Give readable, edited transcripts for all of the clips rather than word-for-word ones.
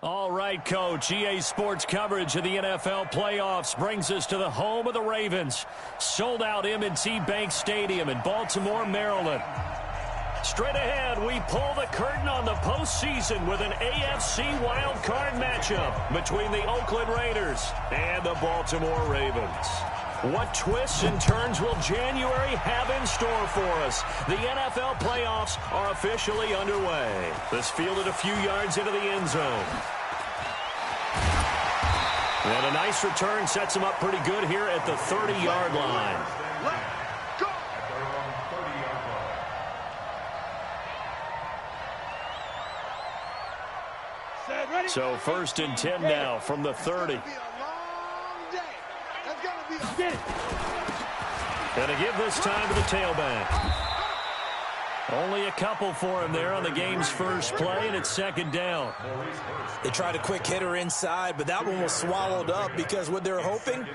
All right, Coach. EA Sports coverage of the NFL playoffs brings us to the home of the Ravens. Sold out M&T Bank Stadium in Baltimore, Maryland. Straight ahead, we pull the curtain on the postseason with an AFC wildcard matchup between the Oakland Raiders and the Baltimore Ravens. What twists and turns will January have in store for us? The NFL playoffs are officially underway. This fielded a few yards into the end zone. And a nice return sets him up pretty good here at the 30-yard line. So 1st and 10 now from the 30. Gonna give this time to the tailback. Only a couple for him there on the game's first play, and it's 2nd down. They tried a quick hitter inside, but that one was swallowed up because what they're hoping,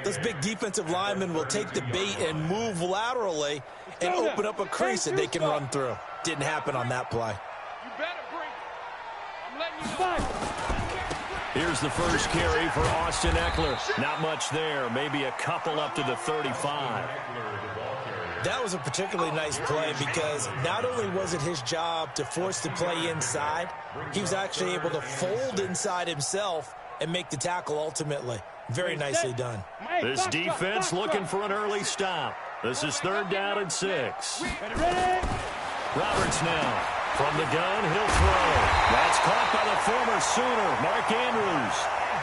those big defensive linemen will take the bait and move laterally and open up a crease that they can run through. Didn't happen on that play. Here's the first carry for Austin Eckler. Not much there, maybe a couple up to the 35. That was a particularly nice play because not only was it his job to force the play inside, he was actually able to fold inside himself and make the tackle ultimately. Very nicely done. This defense looking for an early stop. This is 3rd down and 6. Roberts now. From the gun, he'll throw. That's caught by the former Sooner, Mark Andrews.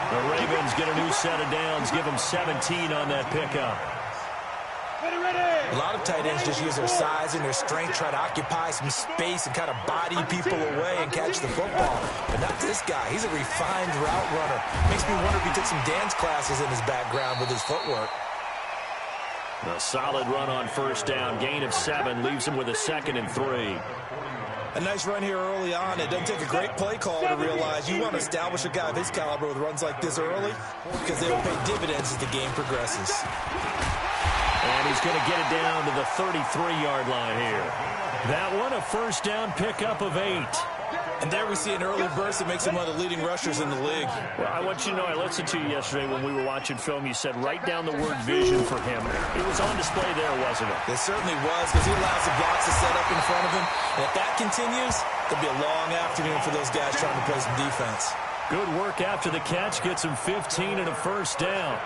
The Ravens get a new set of downs, give them 17 on that pickup. A lot of tight ends just use their size and their strength, try to occupy some space and kind of body people away and catch the football. But not this guy. He's a refined route runner. Makes me wonder if he took some dance classes in his background with his footwork. A solid run on 1st down. Gain of 7 leaves him with a 2nd and 3. A nice run here early on. It doesn't take a great play call to realize you want to establish a guy of his caliber with runs like this early because they will pay dividends as the game progresses. And he's going to get it down to the 33-yard line here. That one, a 1st down pickup of 8. And there we see an early burst that makes him one of the leading rushers in the league. Well, I want you to know, I listened to you yesterday when we were watching film. You said write down the word vision for him. It was on display there, wasn't it? It certainly was because he allows the blocks to set up in front of him. And if that continues, it'll be a long afternoon for those guys trying to play some defense. Good work after the catch. Gets him 15 and a 1st down.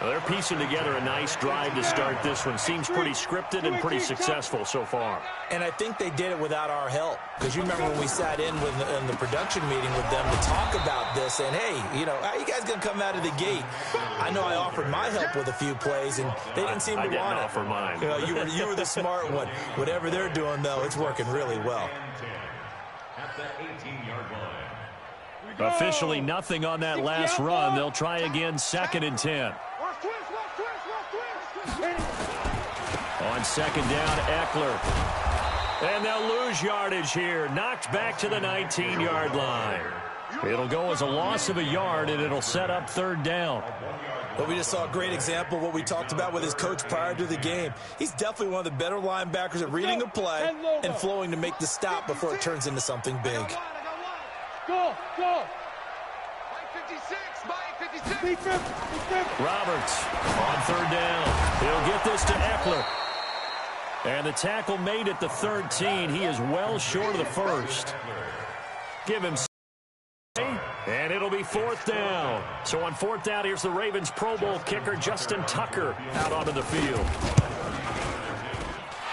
Well, they're piecing together a nice drive to start this one. Seems pretty scripted and pretty successful so far. And I think they did it without our help. Because you remember when we sat in the production meeting with them to talk about this. And, hey, you know, how are you guys going to come out of the gate? I know I offered my help with a few plays, and they didn't seem to want it. I didn't offer mine. You know, you were the smart one. Whatever they're doing, though, it's working really well. Officially nothing on that last run. They'll try again 2nd and 10. On 2nd down, Eckler. And they'll lose yardage here. Knocked back to the 19-yard line. It'll go as a loss of a yard, and it'll set up 3rd down. Well, we just saw a great example of what we talked about with his coach prior to the game. He's definitely one of the better linebackers at reading a play and flowing to make the stop before it turns into something big. Go! Roberts on 3rd down. He'll get this to Eckler. And the tackle made at the 13. He is well short of the 1st. Give him and it'll be 4th down. So on 4th down, here's the Ravens Pro Bowl kicker Justin Tucker out onto the field.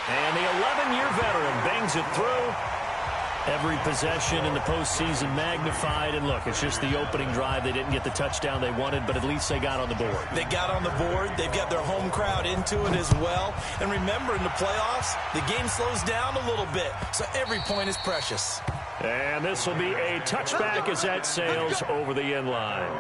And the 11-year veteran bangs it through. Every possession in the postseason magnified. And look, it's just the opening drive. They didn't get the touchdown they wanted, but at least they got on the board. They got on the board. They've got their home crowd into it as well. And remember, in the playoffs, the game slows down a little bit, so every point is precious. And this will be a touchback as that sails over the end line.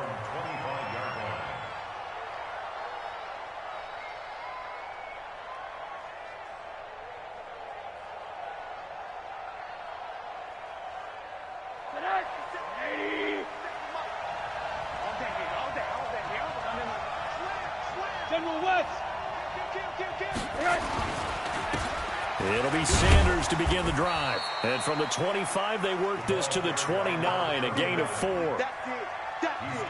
It'll be Sanders to begin the drive. And from the 25, they work this to the 29, a gain of 4.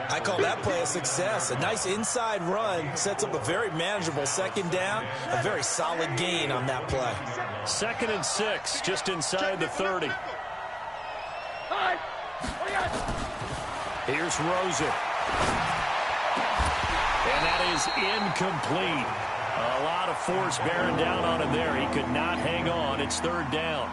I call that play a success. A nice inside run sets up a very manageable second down. A very solid gain on that play. 2nd and 6, just inside the 30. Here's Rosen. And that is incomplete. A lot of force bearing down on him there. He could not hang on. It's 3rd down.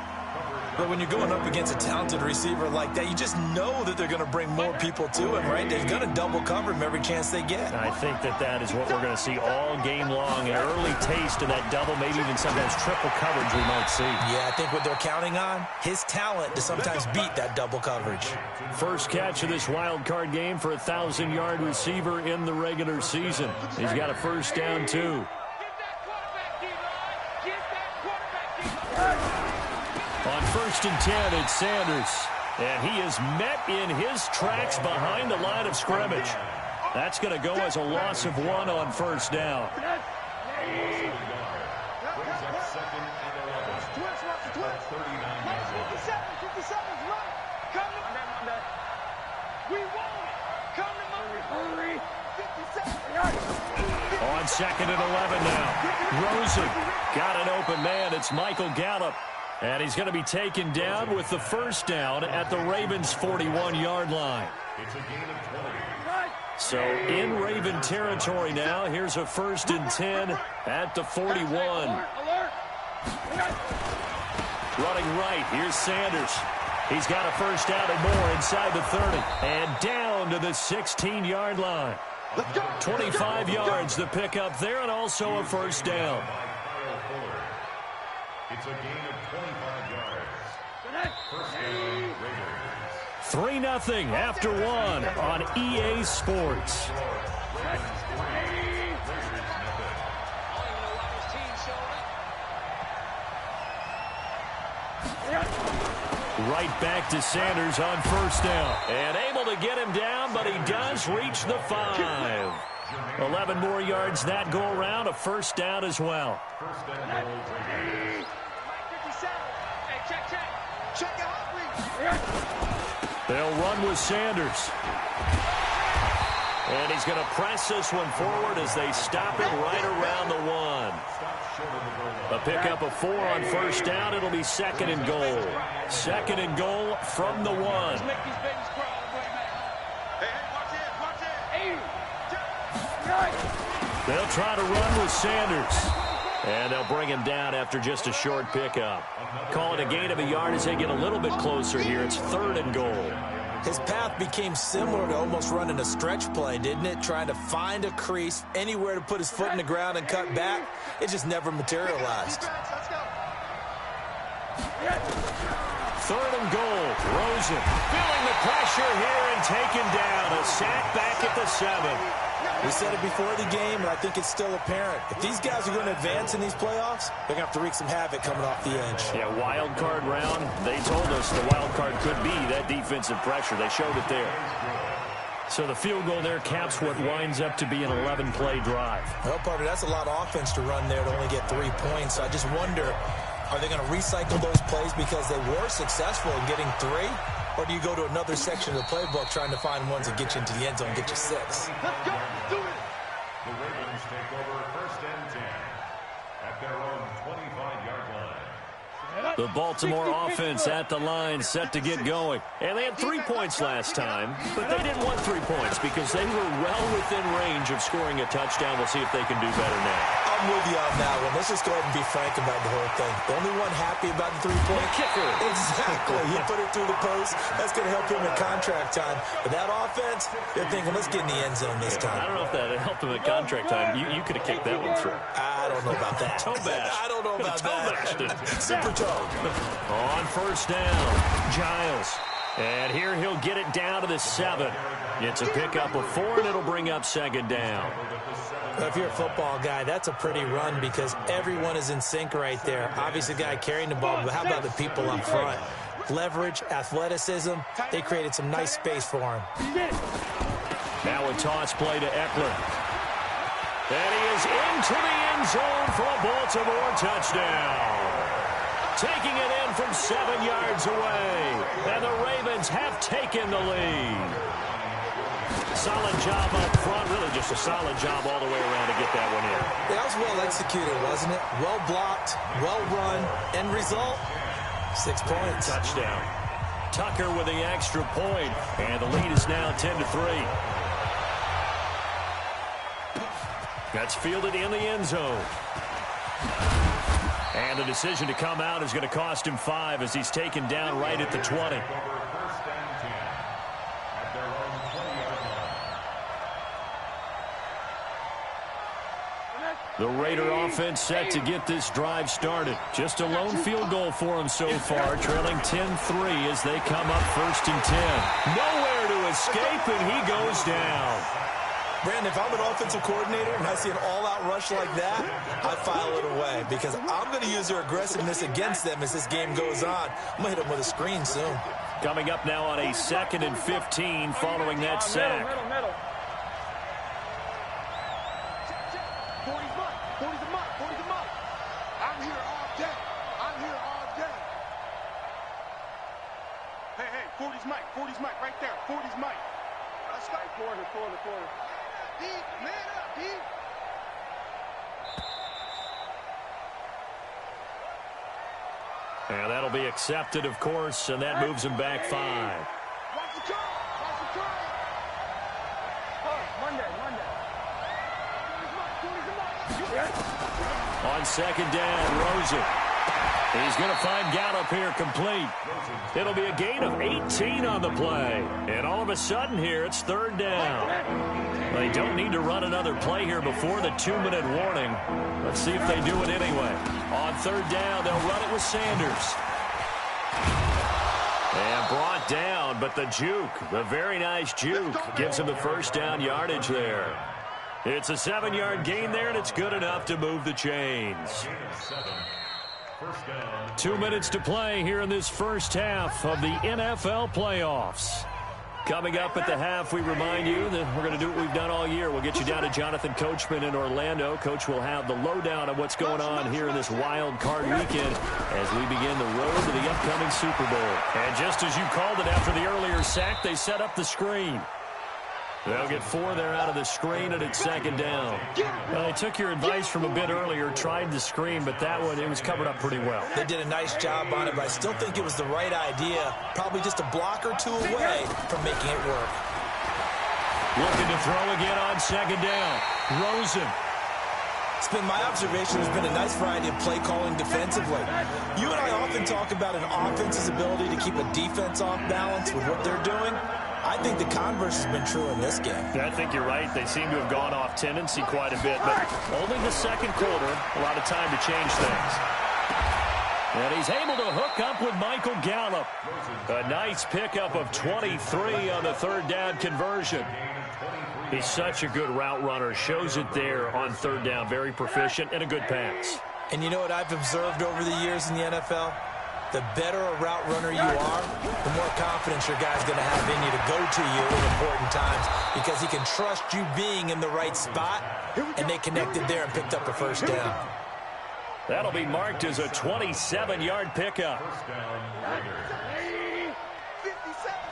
But when you're going up against a talented receiver like that, you just know that they're going to bring more people to him, right? They're going to double cover him every chance they get. I think that is what we're going to see all game long. An early taste of that double, maybe even sometimes triple coverage we might see. Yeah, I think what they're counting on, his talent to sometimes beat that double coverage. First catch of this wild card game for a 1,000-yard receiver in the regular season. He's got a first down, too. On 1st and 10, it's Sanders. And he is met in his tracks behind the line of scrimmage. That's going to go as a loss of 1 on 1st down. On 2nd and 11 now. Rosen got an open man. It's Michael Gallup. And he's going to be taken down with the first down at the Ravens' 41-yard line. So in Raven territory now. Here's a 1st and 10 at the 41. Running right. Here's Sanders. He's got a first down and more inside the 30. And down to the 16-yard line. 25 yards the pickup there, and also a first down. It's a gain of 25 yards. First down, Raiders. 3-0 after 1 on EA Sports. Right back to Sanders on first down. And able to get him down, but he does reach the 5. 11 more yards that go around, a first down as well. First down, Raiders. They'll run with Sanders. And he's going to press this one forward as they stop it right around the 1. A pickup of 4 on first down. It'll be 2nd and goal. 2nd and goal from the 1. They'll try to run with Sanders. And they'll bring him down after just a short pickup. Call it a gain of a yard as they get a little bit closer here. It's 3rd and goal. His path became similar to almost running a stretch play, didn't it? Trying to find a crease, anywhere to put his foot in the ground and cut back. It just never materialized. 3rd and goal. Rosen feeling the pressure here and taken down. A sack back at the 7. We said it before the game, and I think it's still apparent. If these guys are going to advance in these playoffs, they're going to have to wreak some havoc coming off the edge. Yeah, wild card round. They told us the wild card could be that defensive pressure. They showed it there. So the field goal there caps what winds up to be an 11-play drive. Well, partner, that's a lot of offense to run there to only get 3 points. So I just wonder, are they going to recycle those plays because they were successful in getting 3? Or do you go to another section of the playbook trying to find ones that get you into the end zone and get you 6? Let's go. Do it. The Ravens take over 1st and 10 at their own 25-yard line. The Baltimore offense at the line set to get going. And they had 3 points last time, but they didn't want 3 points because they were well within range of scoring a touchdown. We'll see if they can do better now. I'm with you on that one. Let's just go ahead and be frank about the whole thing. The only one happy about the 3-point kicker. Exactly. He put it through the post. That's going to help him in contract time. But that offense, they're thinking, let's get in the end zone this time. I don't know if that helped him at contract time. You could have kicked that one through. I don't know about that. Toe bash. I don't know about that. Super toe. On first down, Giles. And here he'll get it down to the 7. It's a pickup of 4, and it'll bring up 2nd down. If you're a football guy, that's a pretty run because everyone is in sync right there. Obviously, the guy carrying the ball, but how about the people up front? Leverage, athleticism, they created some nice space for him. Now a toss play to Eckler. And he is into the end zone for a Baltimore touchdown. taking it in from 7 yards away. And the Ravens have taken the lead. Solid job up front. Really just a solid job all the way around to get that one in. That was well executed, wasn't it? Well blocked, well run. End result, 6 points. Touchdown. Tucker with the extra point. And the lead is now 10-3. That's fielded in the end zone. And the decision to come out is going to cost him 5 as he's taken down right at the 20. The Raider offense set to get this drive started. Just a lone field goal for them so far, trailing 10-3 as they come up 1st and 10. Nowhere to escape, and he goes down. Brandon, if I'm an offensive coordinator and I see an all-out rush like that, I file it away because I'm going to use their aggressiveness against them as this game goes on. I'm going to hit them with a screen soon. Coming up now on a 2nd and 15 following that sack. Middle. 40's a mutt. I'm here all day. Hey, 40's Mike right there. 40's Mike. Let's start corner. Deep, man up, deep. And that'll be accepted, of course, and that moves him back 5. Watch the curl. Monday. 40's a mutt. On 2nd down, Rosen. He's going to find Gallup here complete. It'll be a gain of 18 on the play. And all of a sudden here, it's 3rd down. They don't need to run another play here before the 2-minute warning. Let's see if they do it anyway. On 3rd down, they'll run it with Sanders. And brought down, but the juke, the very nice juke, gives him the 1st down yardage there. It's a 7-yard gain there, and it's good enough to move the chains. 2 minutes to play here in this first half of the NFL playoffs. Coming up at the half, we remind you that we're going to do what we've done all year. We'll get you down to Jonathan Coachman in Orlando. Coach will have the lowdown of what's going on here in this wild card weekend as we begin the road to the upcoming Super Bowl. And just as you called it after the earlier sack, they set up the screen. They'll get 4 there out of the screen, and it's 2nd down. Well, they took your advice from a bit earlier, tried the screen, but that one, it was covered up pretty well. They did a nice job on it, but I still think it was the right idea. Probably just a block or 2 away from making it work. Looking to throw again on 2nd down. Rosen. It's been my observation there's been a nice variety of play calling defensively. You and I often talk about an offense's ability to keep a defense off balance with what they're doing. I think the converse has been true in this game. I think you're right. They seem to have gone off tendency quite a bit, but only the 2nd quarter, a lot of time to change things. And he's able to hook up with Michael Gallup. A nice pickup of 23 on the 3rd down conversion. He's such a good route runner. Shows it there on 3rd down. Very proficient and a good pass. And you know what I've observed over the years in the NFL? The better a route runner you are, the more confidence your guy's going to have in you to go to you in important times because he can trust you being in the right spot, and they connected there and picked up a 1st down. That'll be marked as a 27-yard pickup. 57,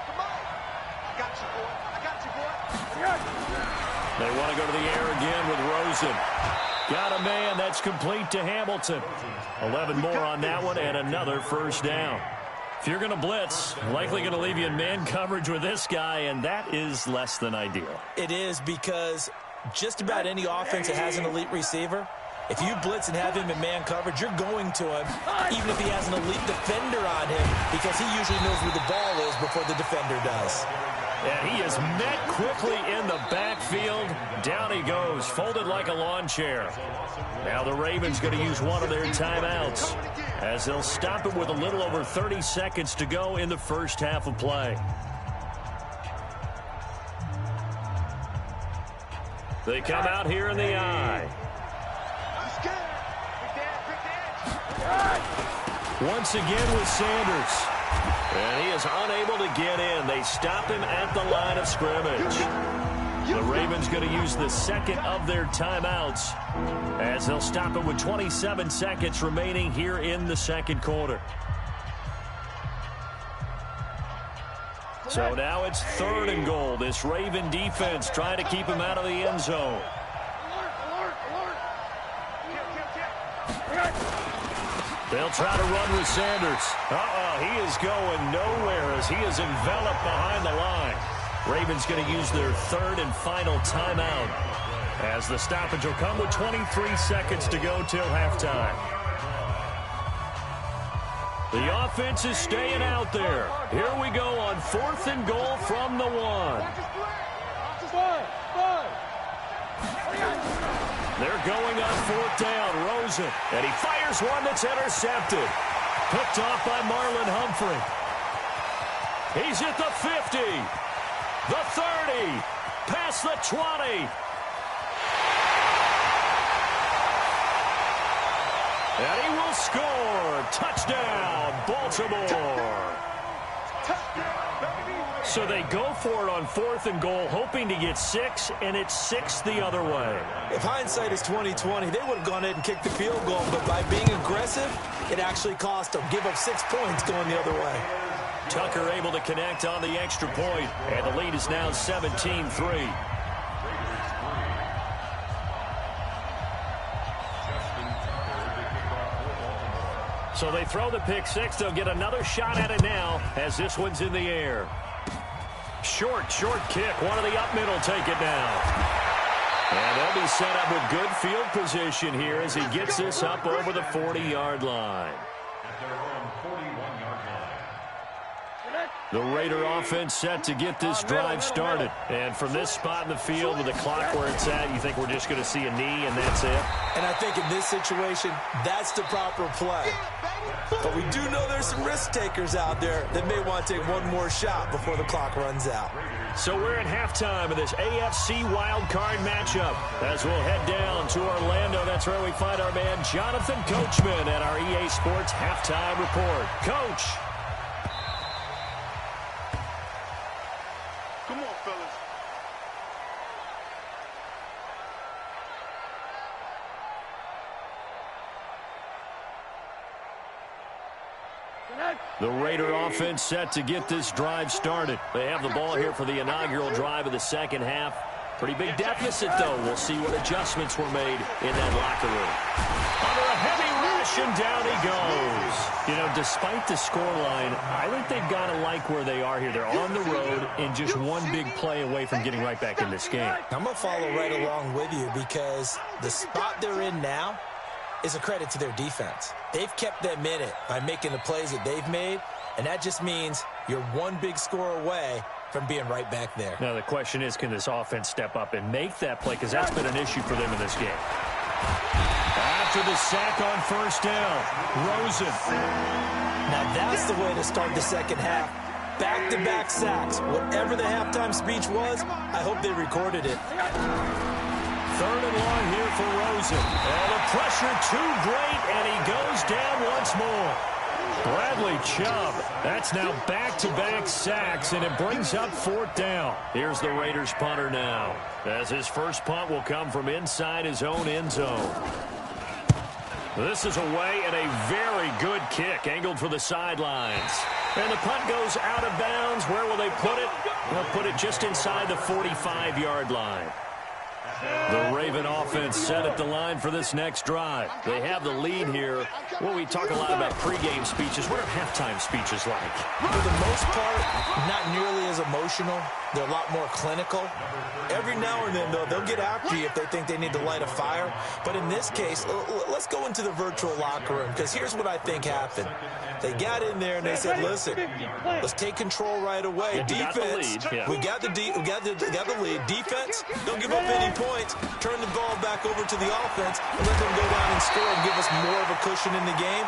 come on. I got you, boy. They want to go to the air again with Rosen. Got a man. That's complete to Hamilton. 11 more on that one and another 1st down. If you're going to blitz, likely going to leave you in man coverage with this guy, and that is less than ideal. It is because just about any offense that has an elite receiver, if you blitz and have him in man coverage, you're going to him, even if he has an elite defender on him, because he usually knows where the ball is before the defender does. And he is met quickly in the backfield. Down he goes, folded like a lawn chair. Now the Ravens going to use one of their timeouts as they'll stop it with a little over 30 seconds to go in the first half of play. They come out here in the eye. Once again with Sanders. And he is unable to get in. They stop him at the line of scrimmage. The Ravens going to use the second of their timeouts as they'll stop it with 27 seconds remaining here in the second quarter. So now it's 3rd and goal. This Raven defense trying to keep him out of the end zone. They'll try to run with Sanders. He is going nowhere as he is enveloped behind the line. Ravens going to use their 3rd and final timeout as the stoppage will come with 23 seconds to go till halftime. The offense is staying out there. Here we go on 4th and goal from the 1. They're going on 4th down. Rosen, and he fires one that's intercepted. Picked off by Marlon Humphrey. He's at the 50, the 30, past the 20. And he will score. Touchdown, Baltimore. So they go for it on 4th and goal, hoping to get 6, and it's 6 the other way. If hindsight is 20/20, they would have gone ahead and kicked the field goal, but by being aggressive, it actually cost them. Give up 6 points going the other way. Tucker able to connect on the extra point, and the lead is now 17-3. So they throw the pick 6. They'll get another shot at it now as this one's in the air. Short kick. One of the up middle take it now. And they'll be set up with good field position here as he gets this up over the 40-yard line. At their own 41-yard line. The Raider offense set to get this drive started. And from this spot in the field with the clock where it's at, you think we're just going to see a knee and that's it? And I think in this situation, that's the proper play. But we do know there's some risk takers out there that may want to take one more shot before the clock runs out. So we're at halftime of this AFC wildcard matchup as we'll head down to Orlando. That's where we find our man Jonathan Coachman at our EA Sports Halftime Report. Coach. Come on, fellas. The Raider offense set to get this drive started. They have the ball here for the inaugural drive of the second half. Pretty big deficit, though. We'll see what adjustments were made in that locker room. Under a heavy rush, and down he goes. You know, despite the scoreline, I think they've got to like where they are here. They're on the road and just one big play away from getting right back in this game. I'm going to follow right along with you because the spot they're in now is a credit to their defense. They've kept them in it by making the plays that they've made, and that just means you're one big score away from being right back there. Now, the question is, can this offense step up and make that play? Because that's been an issue for them in this game. After the sack on 1st down, Rosen. Now, that's the way to start the second half. Back-to-back sacks. Whatever the halftime speech was, I hope they recorded it. 3rd and long here for Rosen. And the pressure too great, and he goes down once more. Bradley Chubb. That's now back-to-back sacks, and it brings up 4th down. Here's the Raiders punter now, as his first punt will come from inside his own end zone. This is away, and a very good kick, angled for the sidelines. And the punt goes out of bounds. Where will they put it? They'll put it just inside the 45-yard line. The Raven offense set at the line for this next drive. They have the lead here. Well, we talk a lot about pregame speeches. What are halftime speeches like? For the most part, not nearly as emotional. They're a lot more clinical. Every now and then, though, they'll get after you if they think they need to light a fire. But in this case, let's go into the virtual locker room, because here's what I think happened. They got in there and they said, listen, let's take control right away. Defense, we got the lead. Defense, don't give up any points. Turn the ball back over to the offense and let them go down and score and give us more of a cushion in the game.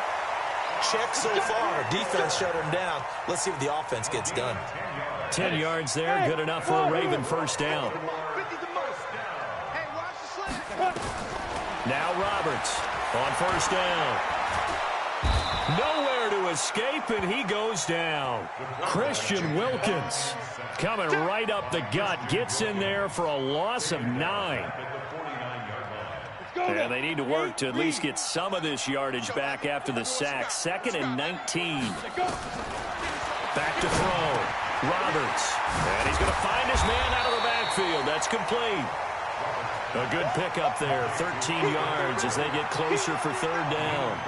Check so far. Defense shut them down. Let's see if the offense gets done. 10 yards there, good enough for a Raven first down. Now Roberts on 1st down. Nowhere to to escape, and he goes down. Christian Wilkins coming right up the gut. Gets in there for a loss of 9. And they need to work to at least get some of this yardage back after the sack. 2nd and 19. Back to throw. Roberts. And he's going to find his man out of the backfield. That's complete. A good pickup there. 13 yards as they get closer for 3rd down.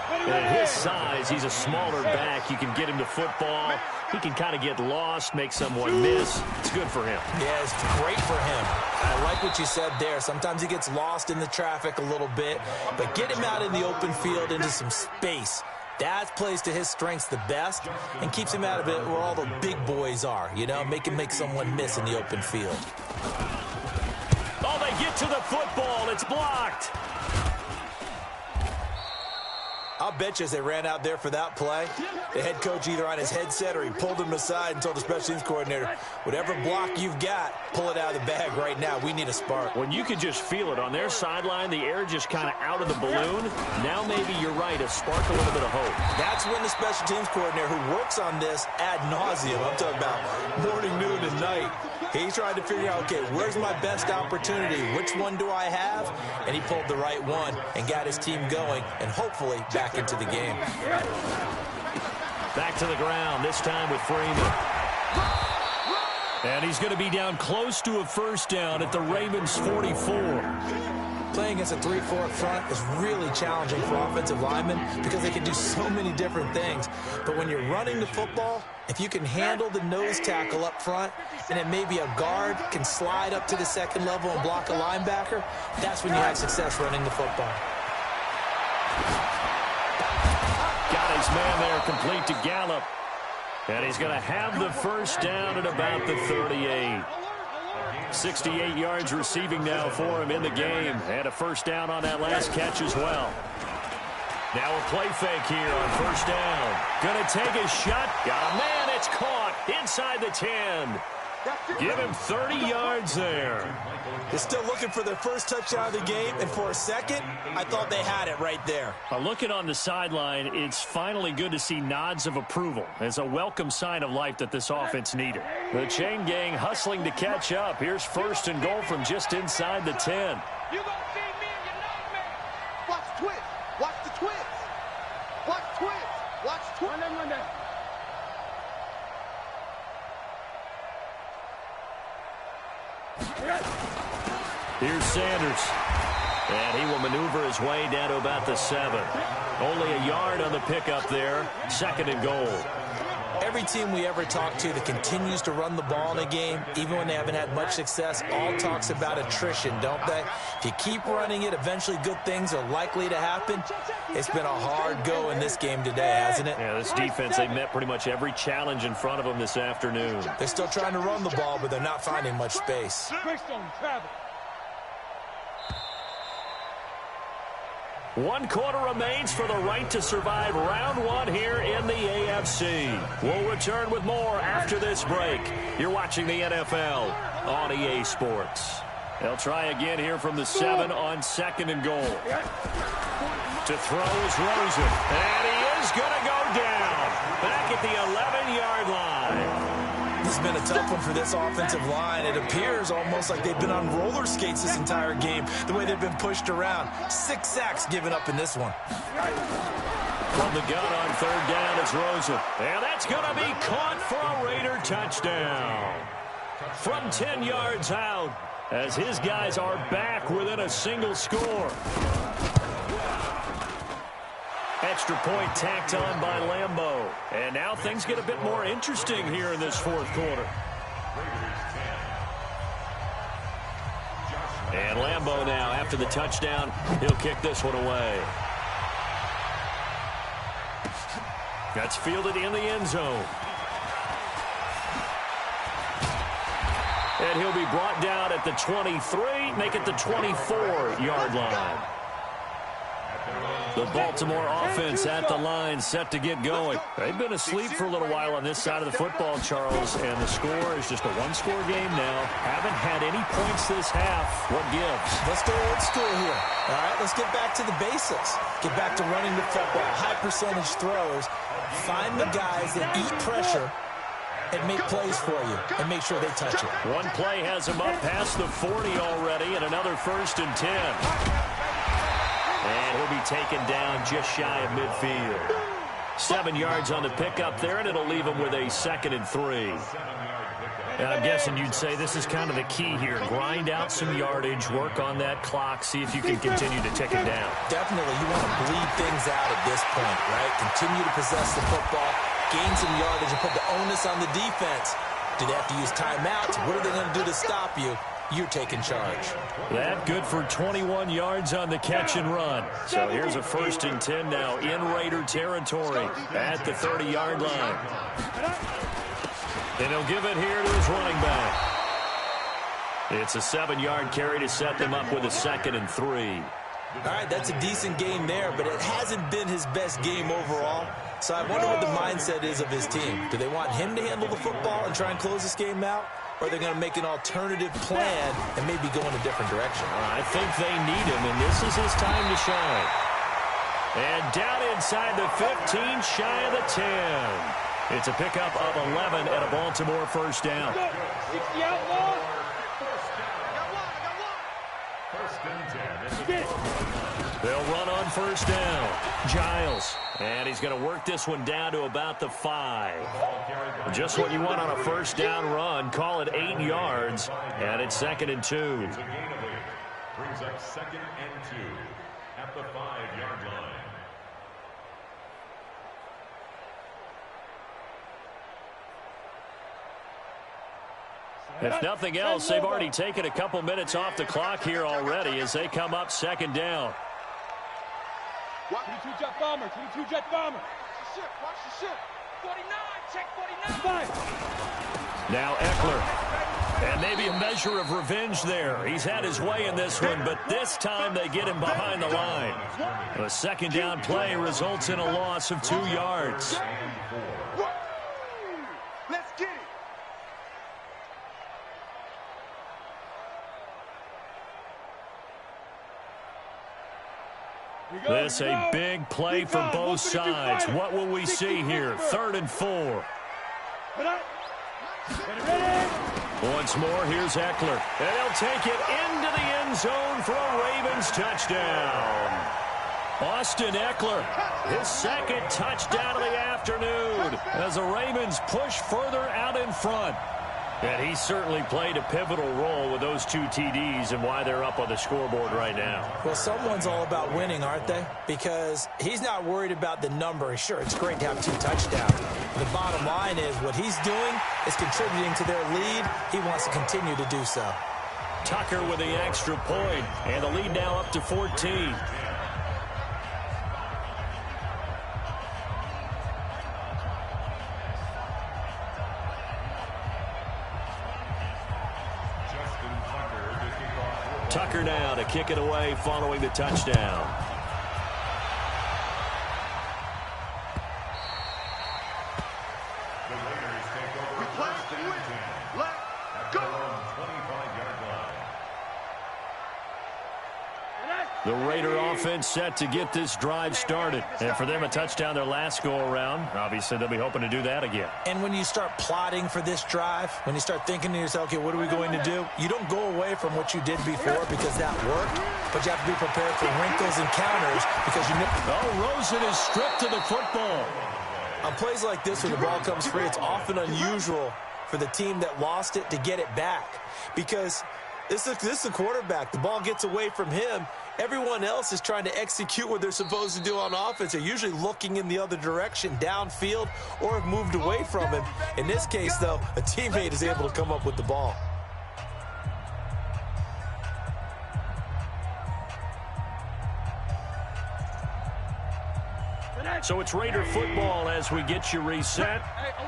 And at his size, he's a smaller back. You can get him to football. He can kind of get lost, make someone miss. It's good for him. Yeah, it's great for him. I like what you said there. Sometimes he gets lost in the traffic a little bit, but get him out in the open field into some space. That plays to his strengths the best and keeps him out of it where all the big boys are, you know, make him make someone miss in the open field. Oh, they get to the football. It's blocked. I'll bet you as they ran out there for that play, the head coach either on his headset or he pulled him aside and told the special teams coordinator, whatever block you've got, pull it out of the bag right now. We need a spark. When you can just feel it on their sideline, the air just kind of out of the balloon. Now maybe you're right, a spark, a little bit of hope. That's when the special teams coordinator who works on this ad nauseum, I'm talking about morning, noon, and night, he tried to figure out, okay, where's my best opportunity? Which one do I have? And he pulled the right one and got his team going and hopefully back into the game. Back to the ground, this time with Freeman. And he's going to be down close to a 1st down at the Ravens 44. Playing against a 3-4 front is really challenging for offensive linemen because they can do so many different things. But when you're running the football, if you can handle the nose tackle up front and then maybe a guard can slide up to the 2nd level and block a linebacker, that's when you have success running the football. Got his man there, complete to Gallup. And he's going to have the 1st down at about the 38. 68 yards receiving now for him in the game. And a 1st down on that last catch as well. Now a play fake here on 1st down. Going to take a shot. Got a man. It's caught inside the 10. Give him 30 yards there. They're still looking for their first touchdown of the game, and for a second, I thought they had it right there. Looking on the sideline, it's finally good to see nods of approval. It's a welcome sign of life that this offense needed. The chain gang hustling to catch up. Here's 1st and goal from just inside the 10. You gonna see me in your nightmare. Watch twist. Watch the twist. Watch twist. Watch twist. Run that. Here's Sanders. And he will maneuver his way down to about the 7. Only a yard on the pickup there. 2nd and goal. Every team we ever talk to that continues to run the ball in a game, even when they haven't had much success, all talks about attrition, don't they? If you keep running it, eventually good things are likely to happen. It's been a hard go in this game today, hasn't it? Yeah, this defense, they met pretty much every challenge in front of them this afternoon. They're still trying to run the ball, but they're not finding much space. 1 quarter remains for the right to survive round 1 here in the AFC. We'll return with more after this break. You're watching the NFL on EA Sports. They'll try again here from the 7 on 2nd and goal. To throw is Rosen. And he is going to go down. Back at the 11-yard line. This has been a tough one for this offensive line. It appears almost like they've been on roller skates this entire game, the way they've been pushed around. 6 sacks given up in this one. From the gun on 3rd down, it's Rosen. And that's going to be caught for a Raider touchdown. From 10 yards out, as his guys are back within a single score. Extra point tacked on by Lambeau. And now things get a bit more interesting here in this 4th quarter. And Lambeau now, after the touchdown, he'll kick this one away. That's fielded in the end zone. And he'll be brought down at the 23, make it the 24-yard line. The Baltimore offense at the line, set to get going. They've been asleep for a little while on this side of the football, Charles, and the score is just a one-score game now. Haven't had any points this half. What gives? Let's go old school here. All right, let's get back to the basics. Get back to running the football, high percentage throws. Find the guys that eat pressure and make plays for you and make sure they touch it. One play has him up past the 40 already, and another 1st and 10. And he'll be taken down just shy of midfield. 7 yards on the pickup there, and it'll leave him with a 2nd and 3. And I'm guessing you'd say this is kind of the key here. Grind out some yardage, work on that clock, see if you can continue to tick it down. Definitely, you want to bleed things out at this point, right? Continue to possess the football, gain some yardage, and put the onus on the defense. Do they have to use timeouts? What are they going to do to stop you? You're taking charge. That good for 21 yards on the catch and run. So here's a 1st and 10 now in Raider territory at the 30-yard line. And he'll give it here to his running back. It's a 7-yard carry to set them up with a 2nd and 3. All right, that's a decent game there, but it hasn't been his best game overall. So I wonder what the mindset is of his team. Do they want him to handle the football and try and close this game out? Or are they going to make an alternative plan and maybe go in a different direction? I think they need him, and this is his time to shine. And down inside the 15, shy of the 10. It's a pickup of 11 and a Baltimore 1st down. 60 outlaw. They'll run on 1st down. Giles. And he's going to work this one down to about the 5. Just what you want on a 1st down run. Call it 8 yards. And it's 2nd and 2. Brings up 2nd and 2 at the 5-yard line. If nothing else, they've already taken a couple minutes off the clock here already as they come up 2nd down. 22 jet bomber, 22 jet bomber. Watch the ship. 49, check 49. Now Eckler. And maybe a measure of revenge there. He's had his way in this one, but this time they get him behind the line. A 2nd down play results in a loss of 2 yards. Let's get it. This a big play for both sides. What will we see here? 3rd and 4. Once more, here's Eckler. And he'll take it into the end zone for a Ravens touchdown. Austin Eckler, his 2nd touchdown of the afternoon as the Ravens push further out in front. And he certainly played a pivotal role with those 2 TDs and why they're up on the scoreboard right now. Well, someone's all about winning, aren't they? Because he's not worried about the number. Sure, it's great to have 2 touchdowns. The bottom line is what he's doing is contributing to their lead. He wants to continue to do so. Tucker with the extra point, and the lead now up to 14. Tucker now to kick it away following the touchdown. The Raiders take over 1st and 10 at their own 25-yard line. The Raider offense set to get this drive started. And for them, a touchdown their last go-around. Obviously, they'll be hoping to do that again. And when you start plotting for this drive, when you start thinking to yourself, okay, what are we going to do? You don't go away from what you did before because that worked, but you have to be prepared for wrinkles and counters because you know. Oh, Rosen is stripped to the football. On plays like this where the ball comes free, it's often unusual for the team that lost it to get it back because this is the quarterback. The ball gets away from him. Everyone else is trying to execute what they're supposed to do on offense. They're usually looking in the other direction, downfield, or have moved away from him. In this case, though, a teammate is able to come up with the ball. So it's Raider football as we get you reset.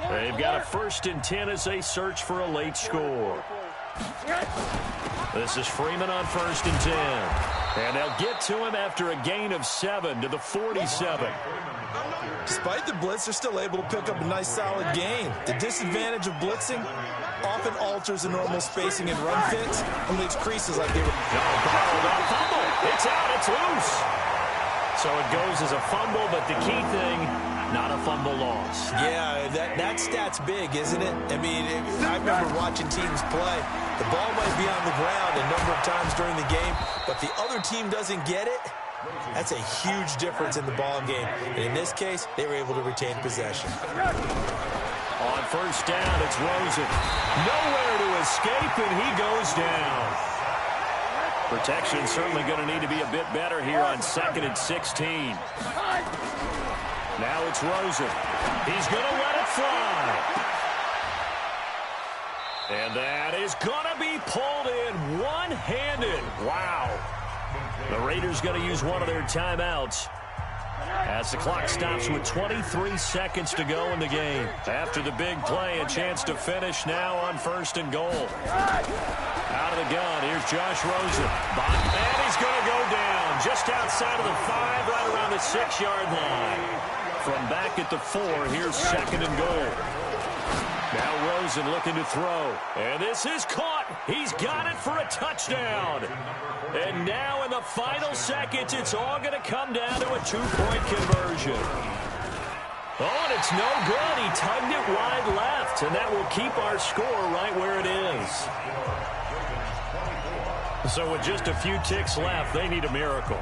They've got a 1st and 10 as they search for a late score. This is Freeman on 1st and 10. And they'll get to him after a gain of 7 to the 47. Despite the blitz, they're still able to pick up a nice, solid gain. The disadvantage of blitzing often alters the normal spacing and run fits and leaves creases like they were. Fumble. It's out. It's loose. So it goes as a fumble, but the key thing, not a fumble loss. Yeah, that stat's big, isn't it? I mean, I remember watching teams play. The ball might be on the ground a number of times during the game, but the other team doesn't get it. That's a huge difference in the ball game. And in this case, they were able to retain possession. On first down, it's Rosen. Nowhere to escape, and he goes down. Protection certainly going to need to be a bit better here on 2nd and 16. Now it's Rosen. He's going to let it fly. And that is going to be pulled in one-handed. Wow. The Raiders going to use one of their timeouts as the clock stops with 23 seconds to go in the game. After the big play, a chance to finish now on 1st and goal. Out of the gun, here's Josh Rosen. And he's going to go down just outside of the 5, right around the 6-yard line. From back at the 4, here's 2nd and goal. Now Rosen looking to throw. And this is caught. He's got it for a touchdown. And now in the final seconds, it's all going to come down to a 2-point conversion. Oh, and it's no good. He tugged it wide left, and that will keep our score right where it is. So with just a few ticks left, they need a miracle.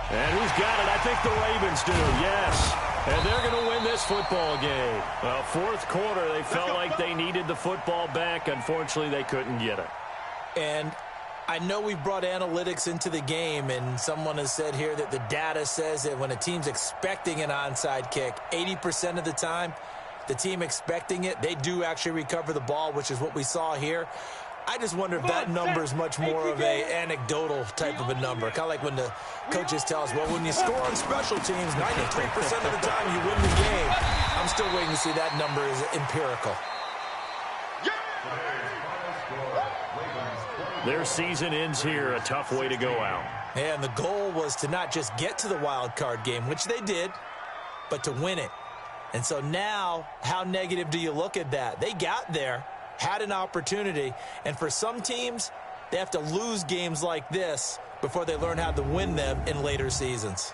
And who's got it? I think the Ravens do, yes. And they're going to win this football game. Well, 4th quarter, they felt like they needed the football back. Unfortunately, they couldn't get it. And I know we brought analytics into the game, and someone has said here that the data says that when a team's expecting an onside kick, 80% of the time, the team expecting it, they do actually recover the ball, which is what we saw here. I just wonder if that number is much more of a anecdotal type of a number. Kind of like when the coaches tell us, well, when you score on special teams, 93% of the time you win the game. I'm still waiting to see that number is empirical. Their season ends here, a tough way to go out. And the goal was to not just get to the wild card game, which they did, but to win it. And so now, how negative do you look at that? They got there, had an opportunity, and for some teams, they have to lose games like this before they learn how to win them in later seasons.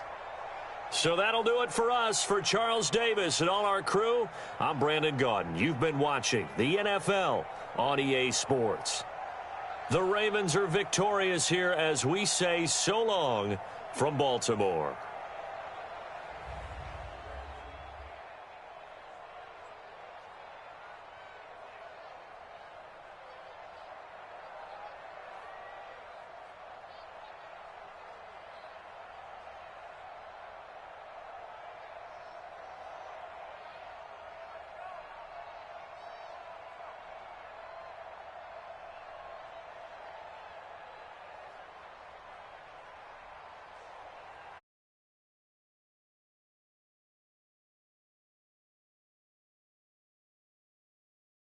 So that'll do it for us. For Charles Davis and all our crew, I'm Brandon Gaudin. You've been watching the NFL on EA Sports. The Ravens are victorious here as we say so long from Baltimore.